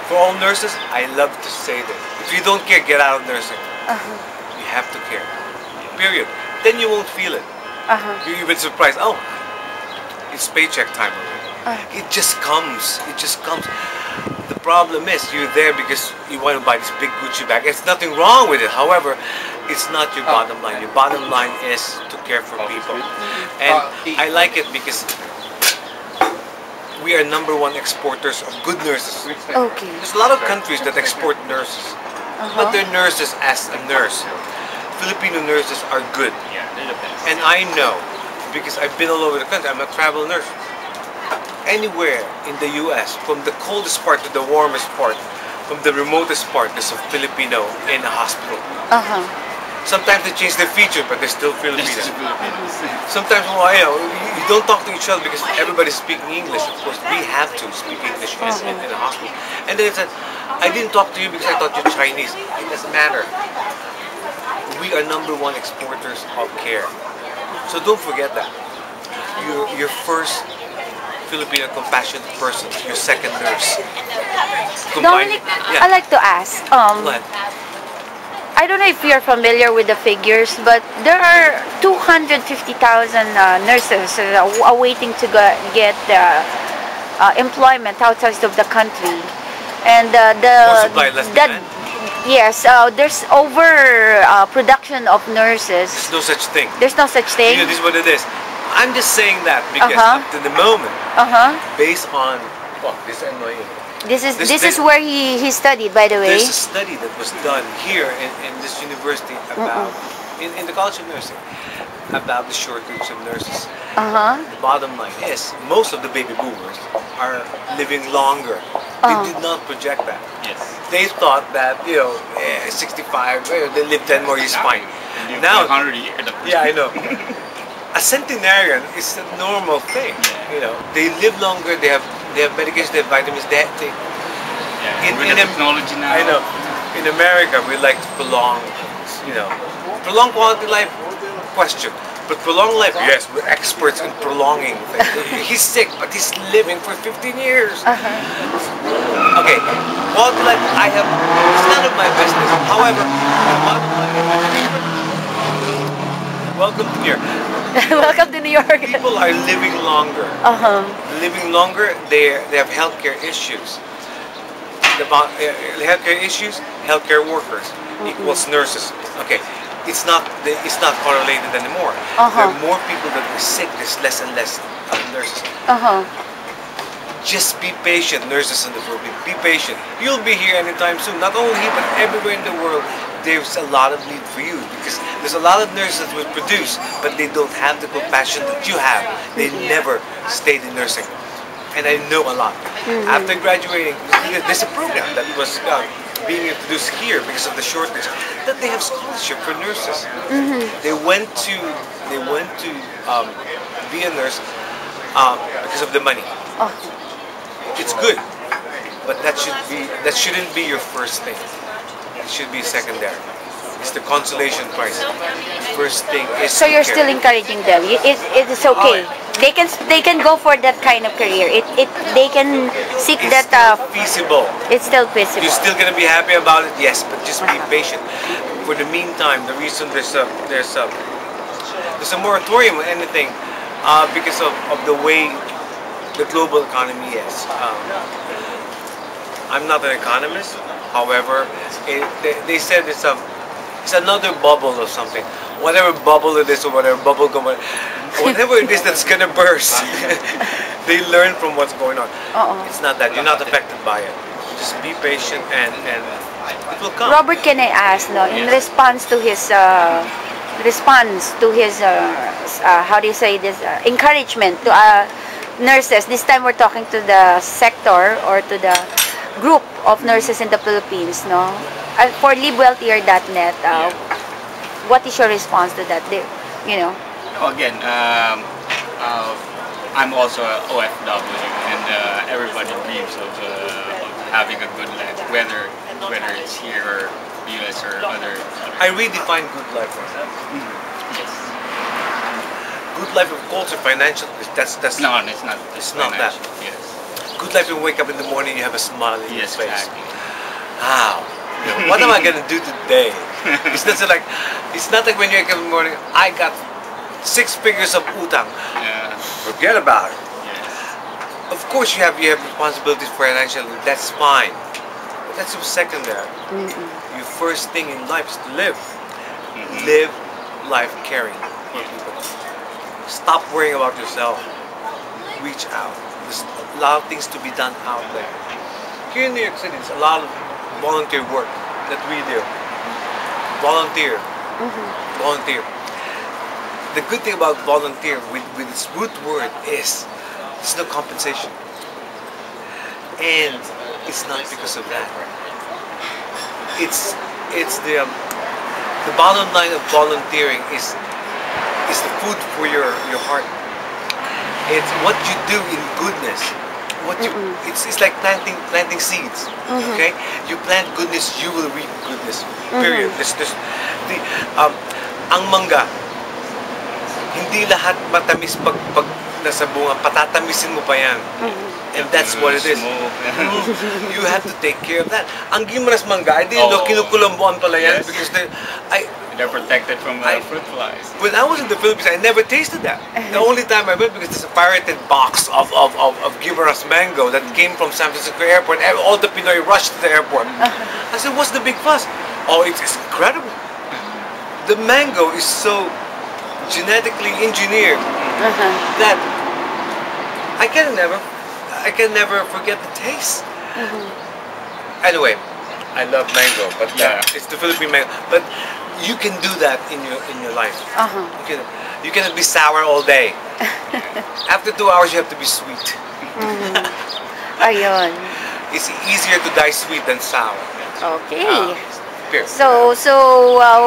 For all nurses, I love to say that if you don't care, get out of nursing. You have to care. Period. Then you won't feel it. You've been surprised. Oh, it's paycheck time already. It just comes. It just comes. The problem is you're there because you want to buy this big Gucci bag. There's nothing wrong with it. However, it's not your bottom line. Your bottom line is to care for people. And I like it because we are #1 exporters of good nurses. Okay. There's a lot of countries that export nurses, but they're nurses as a nurse. Filipino nurses are good. And I know, because I've been all over the country, I'm a travel nurse. Anywhere in the US, from the coldest part to the warmest part, from the remotest part, there's a Filipino in a hospital. Sometimes they change their feature, but they're still Filipino. Sometimes, well, you don't talk to each other because everybody's speaking English. Of course, we have to speak English in a hospital. And then it's like, I didn't talk to you because I thought you're Chinese. It doesn't matter. We are #1 exporters of care. So don't forget that. Your first Filipino compassionate person, your second nurse. Dominic, I'd like to ask, I don't know if you're familiar with the figures, but there are 250,000 nurses awaiting to get employment outside of the country. And yes, there's production of nurses. There's no such thing. There's no such thing? This is what it is. I'm just saying that because up to the moment, based on this NYU. This is where he studied, by the way. There's a study that was done here in this university about in the College of Nursing about the shortage of nurses. The bottom line is most of the baby boomers are living longer. They did not project that. They thought that 65, they live 10 more years fine. Now 100 years. Yeah, I know. A centenarian is a normal thing. They live longer. They have medication. They have vitamins. In technology now. I know. In America, we like to prolong quality life. Question. But prolong life, yes, we're experts in prolonging things. He's sick, but he's living for 15 years. Okay, quality life, it's none of my business. However, welcome to New York. Welcome to New York. People are living longer. Living longer, they have healthcare issues. Healthcare issues, healthcare workers equals nurses. Okay. It's not correlated anymore. There are more people that are sick. There's less and less nurses. Just be patient, nurses in the Philippines. Be patient. You'll be here anytime soon. Not only here, but everywhere in the world. There's a lot of need for you because there's a lot of nurses that will produce, but they don't have the compassion that you have. They never stayed in nursing, and I know a lot. After graduating, there's a program that was being introduced here because of the shortage, that they have scholarship for nurses. They went to be a nurse because of the money. It's good, but that shouldn't be your first thing. It should be secondary. It's the consolation prize. First thing is. So you're still encouraging them. It is okay. They can go for that kind of career. They can seek it's that. Feasible. It's still feasible. You're still gonna be happy about it, yes, but just be patient. For the meantime, the reason there's a moratorium on anything because of the way the global economy is. I'm not an economist. However, they said it's another bubble or something. Whatever bubble it is or whatever bubble gum, whatever it is that's gonna burst, they learn from what's going on. It's not that. You're not affected by it. Just be patient and it will come. Robert, can I ask, in response to his how do you say this, encouragement to nurses, this time we're talking to the sector or to the group of nurses in the Philippines, for livewealthier.net, what is your response to that? Again, I'm also a OFW, and everybody dreams of having a good life, whether it's here or US or other. I redefine good life. Yes. Good life, of course, or financial. That's no, it's not. It's not that. Yes. good life when you wake up in the morning, you have a smile on your Yes, face. exactly. How? You know, what am I gonna do today? It's not like when you wake up in the morning, I got 6 figures of utang. Yeah. Forget about it. Yes. Of course you have responsibilities financially, that's fine. But that's secondary. Your first thing in life is to live. Live life caring for people. Stop worrying about yourself. Reach out. There's a lot of things to be done out there. Here in New York City, there's a lot of volunteer work that we do. Volunteer. Volunteer. The good thing about volunteer with its root word is there's no compensation. And it's not because of that. It's the bottom line of volunteering is the food for your heart. It's what you do in goodness. What you it's like planting seeds. Okay? You plant goodness, you will reap goodness. Period. Ang mangga, hindi lahat matamis pag nasa bunga, patatamisin mo pa yan. And that's what it is. You have to take care of that. Ang gimaras mangga, I didn't know kinukulambuan pala yan because they're protected from fruit flies. When I was in the Philippines, I never tasted that. The only time I went because there's a pirated box of Gimaras mango that came from San Francisco Airport. All the Pinoy rushed to the airport. I said, what's the big fuss? Oh, it's incredible. The mango is so genetically engineered that I can never forget the taste. Anyway, I love mango, but it's the Philippine mango. But you can do that in your life. You cannot be sour all day. After 2 hours, you have to be sweet. Ayun. It's easier to die sweet than sour. Okay. So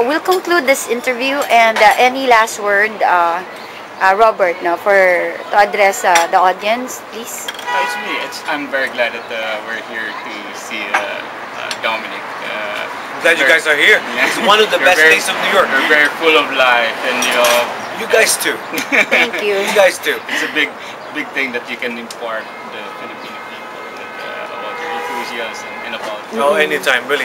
we'll conclude this interview, and any last word, Robert, to address the audience, please. I'm very glad that we're here to see Dominic. Glad you guys are here. It's one of the best days of New York. You're very full of life, and you guys too. Thank you. You guys too. It's a big thing that you can impart the Filipino people about your enthusiasm and about. Oh, anytime, really.